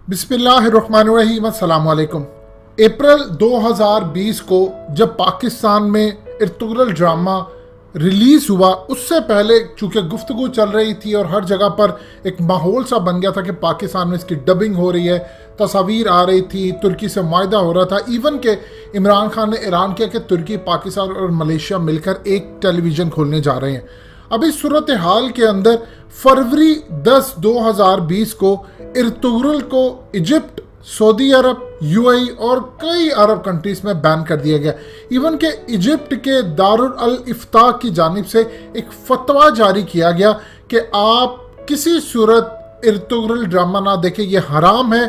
बिस्मिल्लाहिर्रहमानिर्रहीम अस्सलाम वालेकुम। अप्रैल 2020 को जब पाकिस्तान में इर्तुगरुल ड्रामा रिलीज हुआ, उससे पहले चूंकि गुफ्तगू चल रही थी और हर जगह पर एक माहौल सा बन गया था कि पाकिस्तान में इसकी डबिंग हो रही है, तस्वीर आ रही थी, तुर्की से मुआहदा हो रहा था। इवन के इमरान खान ने ऐलान किया कि तुर्की, पाकिस्तान और मलेशिया मिलकर एक टेलीविज़न खोलने जा रहे हैं। अब इस सूरत हाल के अंदर फरवरी 10, 2020 को इर्तुगरुल को इजिप्ट, सऊदी अरब, यूएई और कई अरब कंट्रीज में बैन कर दिया गया। इवन के इजिप्ट के दारुल अल इफ्ता की जानिब से एक फतवा जारी किया गया कि आप किसी सूरत इर्तुगरुल ड्रामा ना देखें, यह हराम है।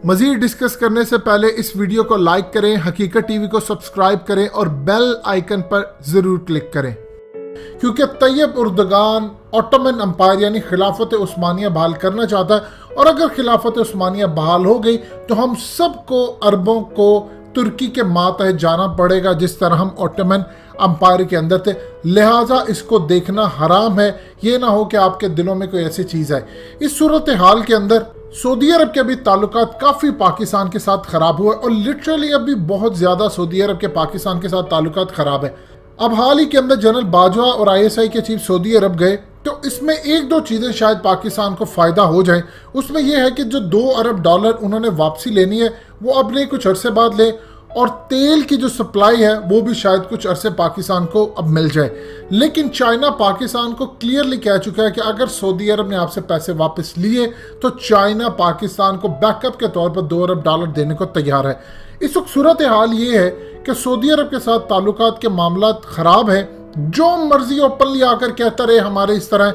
मजीद डिस्कस करने से पहले इस वीडियो को लाइक करें, हकीकत टीवी को सब्सक्राइब करें और बेल आइकन पर जरूर क्लिक करें, क्योंकि तैयब उर्दगान ऑटोमन अंपायर यानी खिलाफत उस्मानिया बहाल करना चाहता है। और अगर खिलाफत उस्मानिया बहाल हो गई तो हम सबको, अरबों को तुर्की के मातहत जाना पड़ेगा, जिस तरह हम ऑटोमन अंपायर के अंदर थे। लिहाजा इसको देखना हराम है। ये ना हो कि आपके दिलों में कोई ऐसी चीज़ आए। इस सूरत हाल के अंदर सऊदी अरब के अभी ताल्लुकात काफ़ी पाकिस्तान के साथ ख़राब हुए और लिटरली अभी बहुत ज़्यादा सऊदी अरब के पाकिस्तान के साथ ताल्लुकात ख़राब है। अब हाल ही के अंदर जनरल बाजवा और आईएसआई के चीफ सऊदी अरब गए, तो इसमें एक दो चीज़ें शायद पाकिस्तान को फ़ायदा हो जाए। उसमें यह है कि जो $2 अरब उन्होंने वापसी लेनी है वो अब नहीं, कुछ अरसे बाद ले, और तेल की जो सप्लाई है वो भी शायद कुछ अरसे पाकिस्तान को अब मिल जाए। लेकिन चाइना पाकिस्तान को क्लियरली कह चुका है कि अगर सऊदी अरब ने आपसे पैसे वापस लिए तो चाइना पाकिस्तान को बैकअप के तौर पर $2 अरब देने को तैयार है। इस वक्त सूरत हाल ये है कि सऊदी अरब के साथ ताल्लुकात के मामला ख़राब है। जो मर्जी ओपनली आकर कहता रहे हमारे इस तरह,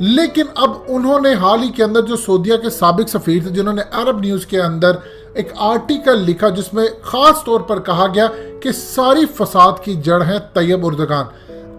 लेकिन अब उन्होंने हाल ही के अंदर जो सऊदीया के साबिक सफ़ीर थे, जिन्होंने अरब न्यूज़ के अंदर एक आर्टिकल लिखा जिसमें ख़ास तौर पर कहा गया कि सारी फसाद की जड़ है तैयब उर्दगान।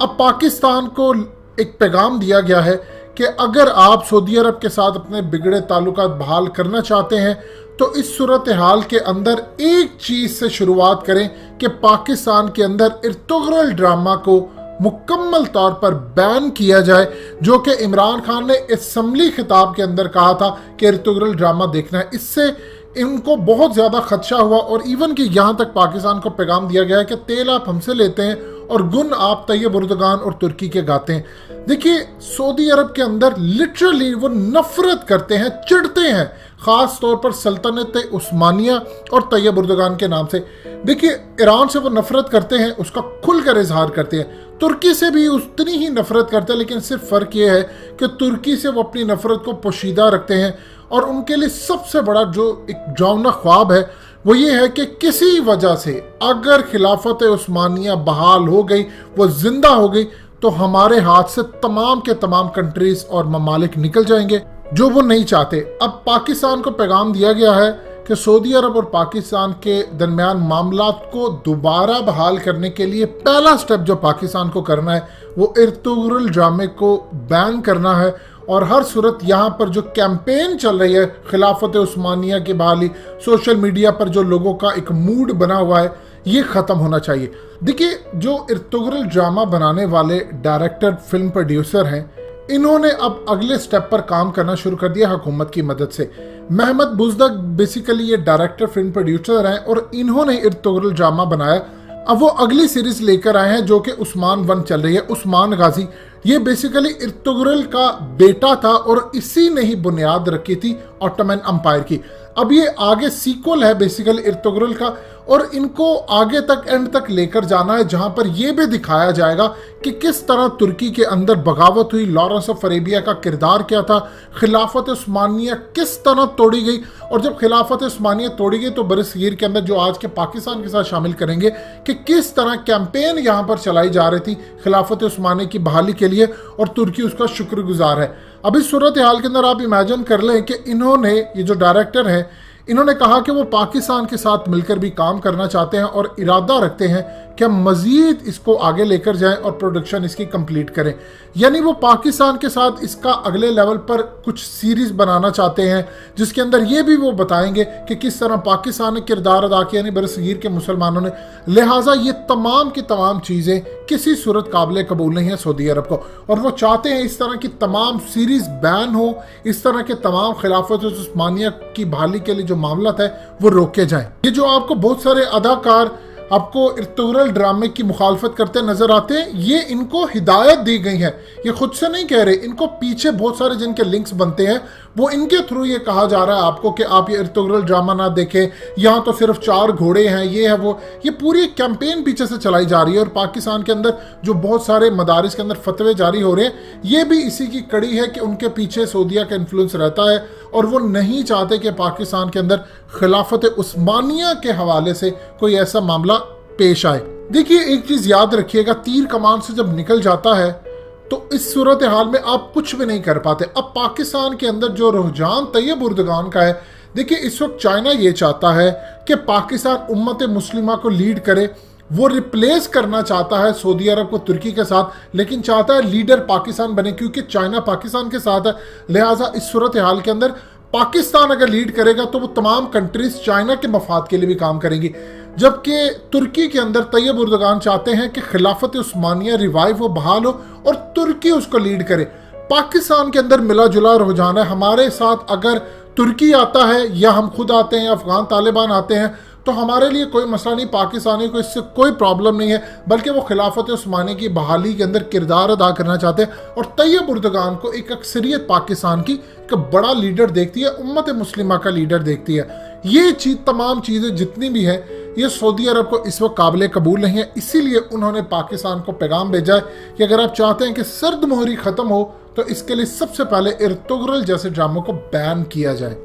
अब पाकिस्तान को एक पैगाम दिया गया है कि अगर आप सऊदी अरब के साथ अपने बिगड़े ताल्लुकात बहाल करना चाहते हैं तो इस सूरत हाल के अंदर एक चीज़ से शुरुआत करें कि पाकिस्तान के अंदर इर्तुगरुल ड्रामा को मुकम्मल तौर पर बैन किया जाए, जो कि इमरान खान ने असम्बली खिताब के अंदर कहा था कि इर्तुगरुल ड्रामा देखना है। इससे इनको बहुत ज़्यादा खदशा हुआ और इवन कि यहाँ तक पाकिस्तान को पैगाम दिया गया है कि तेल आप हमसे लेते हैं और गुन आप तैयब उर्दगान और तुर्की के गाते हैं। देखिए, सऊदी अरब के अंदर लिटरली वो नफरत करते हैं, चिढ़ते हैं, ख़ास तौर पर सल्तनत उस्मानिया और तैयब उर्दगान के नाम से। देखिए, ईरान से वो नफरत करते हैं, उसका खुलकर इजहार करते हैं। तुर्की से भी उतनी ही नफरत करते हैं, लेकिन सिर्फ फ़र्क ये है कि तुर्की से वो अपनी नफरत को पोशीदा रखते हैं और उनके लिए सबसे बड़ा जो एक डरावना ख्वाब है वो ये है कि किसी वजह से अगर खिलाफत उस्मानिया बहाल हो गई, वो जिंदा हो गई, तो हमारे हाथ से तमाम के तमाम कंट्रीज और ममालिक निकल जाएंगे, जो वो नहीं चाहते। अब पाकिस्तान को पैगाम दिया गया है कि सऊदी अरब और पाकिस्तान के दरमियान मामलात को दोबारा बहाल करने के लिए पहला स्टेप जो पाकिस्तान को करना है वो इर्तुगरुल ड्रामे को बैन करना है। और हर सूरत यहाँ पर जो कैंपेन चल रही है खिलाफत उस्मानिया की बहाली, सोशल मीडिया पर जो लोगों का एक मूड बना हुआ है, ये ख़त्म होना चाहिए। देखिए, जो इर्तुगरुल ड्रामा बनाने वाले डायरेक्टर, फिल्म प्रोड्यूसर हैं, इन्होंने अब अगले स्टेप पर काम करना शुरू कर दिया हुकूमत की मदद से। महमद बुज़दक बेसिकली ये डायरेक्टर, फिल्म प्रोड्यूसर हैं और इन्होंने इर्तुगरुल ड्रामा बनाया। अब वो अगली सीरीज लेकर आए हैं जो कि उस्मान 1 चल रही है, उस्मान गाजी। ये बेसिकली इर्तुगरुल का बेटा था और इसी ने ही बुनियाद रखी थी ऑटोमन अंपायर की। अब ये आगे सीक्वल है बेसिकली इर्तुगरुल का और इनको आगे तक, एंड तक लेकर जाना है, जहां पर यह भी दिखाया जाएगा कि किस तरह तुर्की के अंदर बगावत हुई, लॉरेंस ऑफ अरेबिया का किरदार क्या था, खिलाफत उस्मानिया किस तरह तोड़ी गई। और जब खिलाफत उस्मानिया तोड़ी गई तो बरसगीर के अंदर जो आज के पाकिस्तान के साथ शामिल करेंगे कि किस तरह कैंपेन यहाँ पर चलाई जा रही थी खिलाफत उस्मानिया की बहाली के लिए और तुर्की उसका शुक्रगुजार है। अब इस सूरत हाल के अंदर आप इमेजिन कर लें कि इन्होंने, ये जो डायरेक्टर हैं, इन्होंने कहा कि वो पाकिस्तान के साथ मिलकर भी काम करना चाहते हैं और इरादा रखते हैं कि हम मजीद इसको आगे लेकर जाएं और प्रोडक्शन इसकी कंप्लीट करें। यानी वो पाकिस्तान के साथ इसका अगले लेवल पर कुछ सीरीज बनाना चाहते हैं, जिसके अंदर ये भी वो बताएंगे कि किस तरह पाकिस्तान ने किरदार अदा किया, यानी बरसगीर के मुसलमानों ने। लिहाजा ये तमाम की तमाम चीज़ें किसी सूरत काबिल कबूल नहीं है सऊदी अरब को, और वो चाहते हैं इस तरह की तमाम सीरीज बैन हो, इस तरह के तमाम खिलाफत उस्मानिया की बहाली के लिए जो मामला है वो रोके जाएं। ये जो आपको बहुत सारे अदाकार आपको इर्तुगरल ड्रामे की मुखालफत करते नजर आते हैं, ये इनको हिदायत दी गई है, ये खुद से नहीं कह रहे, इनको पीछे बहुत सारे जिनके लिंक्स बनते हैं वो इनके थ्रू ये कहा जा रहा है आपको कि आप ये इर्तुगरल ड्रामा ना देखें, यहाँ तो सिर्फ 4 घोड़े हैं, ये है वो। ये पूरी कैंपेन पीछे से चलाई जा रही है, और पाकिस्तान के अंदर जो बहुत सारे मदारिस के अंदर फतवे जारी हो रहे हैं, ये भी इसी की कड़ी है कि उनके पीछे सऊदिया का इन्फ्लुएंस रहता है, और वो नहीं चाहते कि पाकिस्तान के अंदर खिलाफत उस्मानिया के हवाले से कोई ऐसा मामला पेश आए। देखिए, एक चीज याद रखिएगा, तीर कमान से जब निकल जाता है तो इस सूरत हाल में आप कुछ भी नहीं कर पाते। अब पाकिस्तान के अंदर जो रुझान तैयब उर्दगान का है, देखिए इस वक्त चाइना ये चाहता है कि पाकिस्तान उम्मत मुस्लिमा को लीड करे, वो रिप्लेस करना चाहता है सऊदी अरब को तुर्की के साथ, लेकिन चाहता है लीडर पाकिस्तान बने, क्योंकि चाइना पाकिस्तान के साथ है। लिहाजा इस सूरत हाल के अंदर पाकिस्तान अगर लीड करेगा तो वो तमाम कंट्रीज चाइना के मफाद के लिए भी काम करेंगी, जबकि तुर्की के अंदर तैयब उर्दगान चाहते हैं कि खिलाफत उस्मानिया रिवाइव हो, बहाल हो, और तुर्की उसको लीड करे। पाकिस्तान के अंदर मिला जुला रुझान है, हमारे साथ अगर तुर्की आता है या हम खुद आते हैं, अफगान तालिबान आते हैं, तो हमारे लिए कोई मसला नहीं, पाकिस्तानी को इससे कोई प्रॉब्लम नहीं है, बल्कि वो खिलाफत उस्मानी की बहाली के अंदर किरदार अदा करना चाहते हैं। और तैयब उर्दगान को एक अक्सरियत पाकिस्तान की एक बड़ा लीडर देखती है, उम्मत मुस्लिमा का लीडर देखती है। ये तमाम चीज़ें जितनी भी हैं, ये सऊदी अरब को इस वक्त काबिल कबूल नहीं है। इसीलिए उन्होंने पाकिस्तान को पैगाम भेजा है कि अगर आप चाहते हैं कि सर्द मोहरी ख़त्म हो, तो इसके लिए सबसे पहले इर्तुगरल जैसे ड्रामों को बैन किया जाए।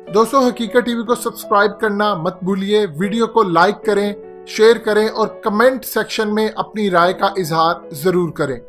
दोस्तों, हकीकत टीवी को सब्सक्राइब करना मत भूलिए, वीडियो को लाइक करें, शेयर करें और कमेंट सेक्शन में अपनी राय का इजहार जरूर करें।